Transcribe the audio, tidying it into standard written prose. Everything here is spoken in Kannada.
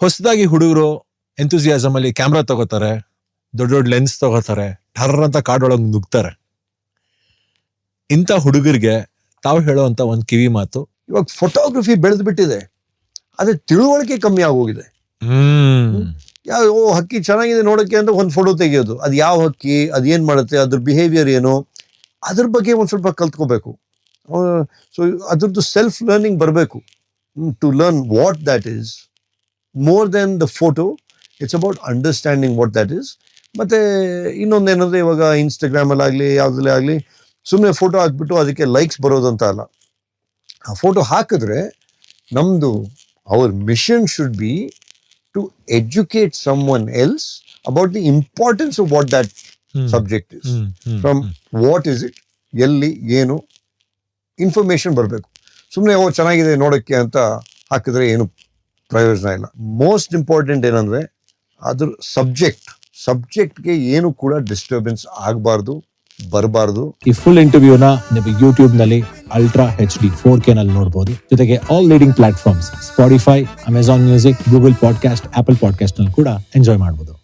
ಹೊಸದಾಗಿ ಹುಡುಗರು ಎಂಥೂಸಿಯಾಸಮ್ ಅಲ್ಲಿ ಕ್ಯಾಮ್ರಾ ತಗೋತಾರೆ, ದೊಡ್ಡ ದೊಡ್ಡ ಲೆನ್ಸ್ ತಗೋತಾರೆ, ಟರ್ರ್ ಅಂತ ಕಾಡೊಳಗೆ ನುಗ್ತಾರೆ. ಇಂಥ ಹುಡುಗರಿಗೆ ತಾವು ಹೇಳೋವಂಥ ಒಂದು ಕಿವಿ ಮಾತು, ಇವಾಗ ಫೋಟೋಗ್ರಫಿ ಬೆಳೆದು ಬಿಟ್ಟಿದೆ, ಅದೇ ತಿಳುವಳಿಕೆ ಕಮ್ಮಿ ಆಗೋಗಿದೆ. ಹಕ್ಕಿ ಚೆನ್ನಾಗಿದೆ ನೋಡೋಕ್ಕೆ ಅಂತ ಒಂದು ಫೋಟೋ ತೆಗೆಯೋದು, ಅದು ಯಾವ ಹಕ್ಕಿ, ಅದು ಏನು ಮಾಡುತ್ತೆ, ಅದ್ರ ಬಿಹೇವಿಯರ್ ಏನು, ಅದ್ರ ಬಗ್ಗೆ ಒಂದು ಸ್ವಲ್ಪ ಕಲ್ತ್ಕೋಬೇಕು. ಸೊ ಅದ್ರದ್ದು ಸೆಲ್ಫ್ ಲರ್ನಿಂಗ್ ಬರಬೇಕು. To learn what that is more than the photo, it's about understanding what that is. ಮತ್ತು ಇನ್ನೊಂದೇನಂದರೆ ಇವಾಗ ಇನ್ಸ್ಟಾಗ್ರಾಮಲ್ಲಾಗಲಿ ಯಾವುದಲ್ಲೇ ಆಗಲಿ ಸುಮ್ಮನೆ ಫೋಟೋ ಹಾಕ್ಬಿಟ್ಟು ಅದಕ್ಕೆ ಲೈಕ್ಸ್ ಬರೋದಂತ ಅಲ್ಲ. ಆ ಫೋಟೋ ಹಾಕಿದ್ರೆ ನಮ್ಮದು our mission should be to educate someone else about the importance of what that subject is. From what is it, ಎಲ್ಲಿ ಏನು ಇನ್ಫಾರ್ಮೇಶನ್ ಬರಬೇಕು. ಸುಮ್ಮನೆ ಚೆನ್ನಾಗಿದೆ ನೋಡೋಕ್ಕೆ ಅಂತ ಹಾಕಿದ್ರೆ ಏನು ಪ್ರಯೋಜನ ಇಲ್ಲ. ಮೋಸ್ಟ್ ಇಂಪಾರ್ಟೆಂಟ್ ಏನಂದರೆ ಅದ್ರ ಸಬ್ಜೆಕ್ಟ್ಗೆ ಏನು ಕೂಡ ಡಿಸ್ಟರ್ಬೆನ್ಸ್ ಆಗಬಾರ್ದು, ಬರಬಾರ್ದು. ಈ ಫುಲ್ ಇಂಟರ್ವ್ಯೂನ ನೀವು ಯೂಟ್ಯೂಬ್ ನಲ್ಲಿ ಅಲ್ಟ್ರಾ HD 4K ನಲ್ಲಿ ನೋಡಬಹುದು. ಜೊತೆಗೆ all leading platforms Spotify, Amazon music, Google podcast, apple podcast ನಲ್ಲಿ ಕೂಡ ಎಂಜಾಯ್ ಮಾಡಬಹುದು.